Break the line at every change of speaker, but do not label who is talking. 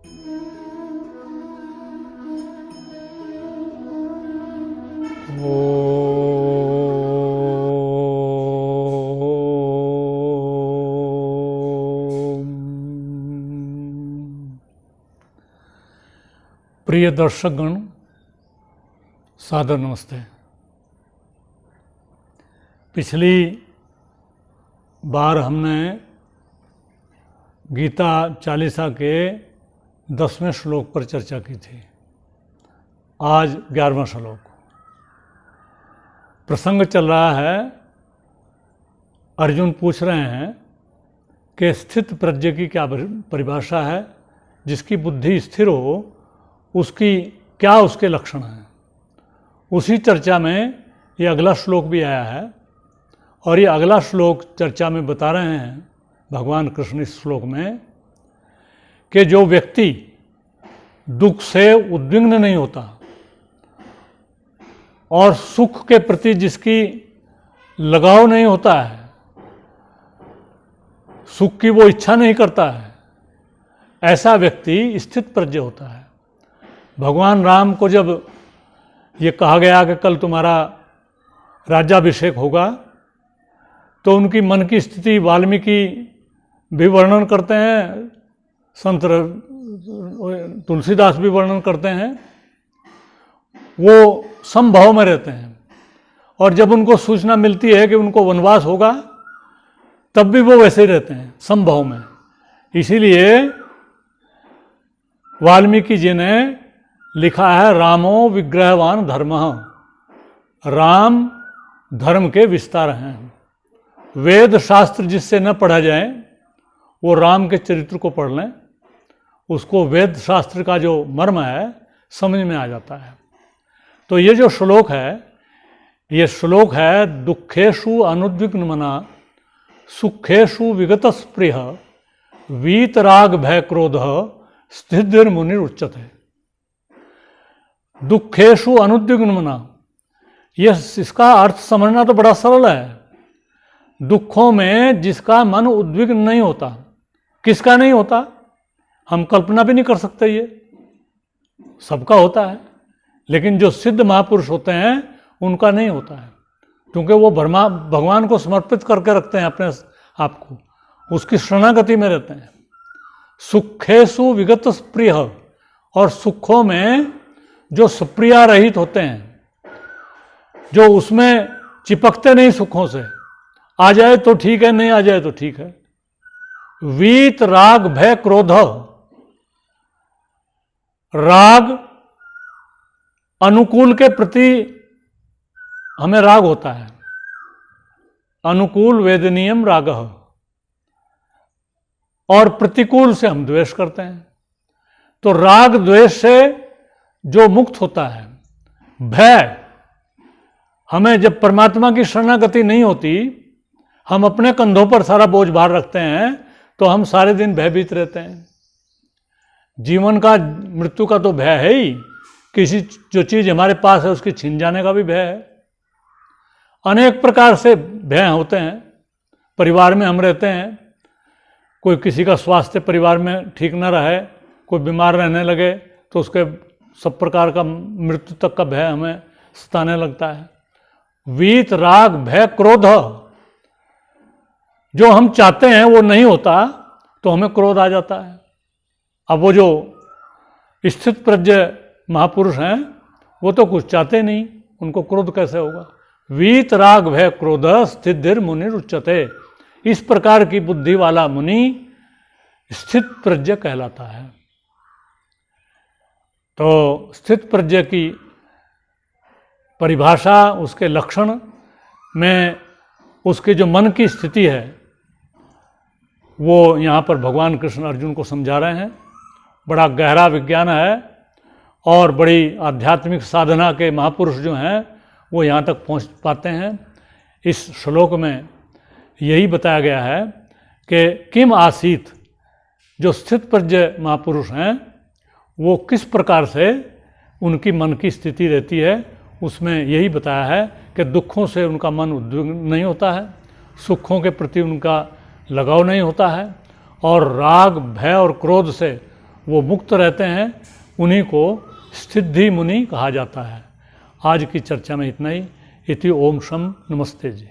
प्रिय दर्शकगण, सादर नमस्ते। पिछली बार हमने गीता चालीसा के 10वें श्लोक पर चर्चा की थी। आज 11वां श्लोक। प्रसंग चल रहा है, अर्जुन पूछ रहे हैं कि स्थित प्रज्ञ की क्या परिभाषा है, जिसकी बुद्धि स्थिर हो उसकी क्या उसके लक्षण हैं। उसी चर्चा में ये अगला श्लोक भी आया है और ये अगला श्लोक चर्चा में बता रहे हैं भगवान कृष्ण इस श्लोक में कि जो व्यक्ति दुख से उद्विग्न नहीं होता और सुख के प्रति जिसकी लगाव नहीं होता है, सुख की वो इच्छा नहीं करता है, ऐसा व्यक्ति स्थित प्रज्ञ होता है। भगवान राम को जब ये कहा गया कि कल तुम्हारा राज्याभिषेक होगा, तो उनकी मन की स्थिति वाल्मीकि भी वर्णन करते हैं, संत तुलसीदास भी वर्णन करते हैं। वो समभाव में रहते हैं और जब उनको सूचना मिलती है कि उनको वनवास होगा, तब भी वो वैसे ही रहते हैं, समभाव में। इसीलिए वाल्मीकि जी ने लिखा है, रामो विग्रहवान धर्मः, राम धर्म के विस्तार हैं। वेद शास्त्र जिससे न पढ़ा जाए वो राम के चरित्र को पढ़ लें, उसको वेद शास्त्र का जो मर्म है समझ में आ जाता है। तो ये जो श्लोक है, ये श्लोक है, दुखेषु अनुद्विग्न मना सुखेषु विगत स्पृह वीतराग भय क्रोध स्थिर मुनिर उच्यते। दुखेषु अनुद्विग्न मना, ये इसका अर्थ समझना तो बड़ा सरल है। दुखों में जिसका मन उद्विग्न नहीं होता, किसका नहीं होता, हम कल्पना भी नहीं कर सकते, ये सबका होता है, लेकिन जो सिद्ध महापुरुष होते हैं उनका नहीं होता है, क्योंकि वो भगवान को समर्पित करके रखते हैं अपने आप को, उसकी शरणागति में रहते हैं। सुखेषु विगत स्पृह, और सुखों में जो सुप्रिया रहित होते हैं, जो उसमें चिपकते नहीं सुखों से, आ जाए तो ठीक है, नहीं आ जाए तो ठीक है। वीत राग भय क्रोध, राग अनुकूल के प्रति हमें राग होता है, अनुकूल वेदनीयम रागः, और प्रतिकूल से हम द्वेष करते हैं। तो राग द्वेष से जो मुक्त होता है, भय, हमें जब परमात्मा की शरणागति नहीं होती, हम अपने कंधों पर सारा बोझ भार रखते हैं, तो हम सारे दिन भयभीत रहते हैं। जीवन का, मृत्यु का तो भय है ही, किसी जो चीज हमारे पास है उसकी छीन जाने का भी भय है। अनेक प्रकार से भय होते हैं। परिवार में हम रहते हैं, कोई किसी का स्वास्थ्य परिवार में ठीक न रहे, कोई बीमार रहने लगे, तो उसके सब प्रकार का मृत्यु तक का भय हमें सताने लगता है। वीत राग भय क्रोध, जो हम चाहते हैं वो नहीं होता तो हमें क्रोध आ जाता है। अब वो जो स्थित प्रज्ञ महापुरुष हैं वो तो कुछ चाहते नहीं, उनको क्रोध कैसे होगा। वीत राग भय क्रोध स्थिर मुनिर उच्यते। इस प्रकार की बुद्धि वाला मुनि स्थित प्रज्ञ कहलाता है। तो स्थित प्रज्ञ की परिभाषा, उसके लक्षण में उसके जो मन की स्थिति है वो यहाँ पर भगवान कृष्ण अर्जुन को समझा रहे हैं। बड़ा गहरा विज्ञान है और बड़ी आध्यात्मिक साधना के महापुरुष जो हैं वो यहाँ तक पहुँच पाते हैं। इस श्लोक में यही बताया गया है कि किम आसीत, जो स्थित प्रज्ञ महापुरुष हैं वो किस प्रकार से उनकी मन की स्थिति रहती है, उसमें यही बताया है कि दुखों से उनका मन उद्विग्न नहीं होता है, सुखों के प्रति उनका लगाव नहीं होता है, और राग भय और क्रोध से वो मुक्त रहते हैं, उन्हीं को सिद्धि मुनि कहा जाता है। आज की चर्चा में इतना ही। इति ओम शम नमस्ते जी।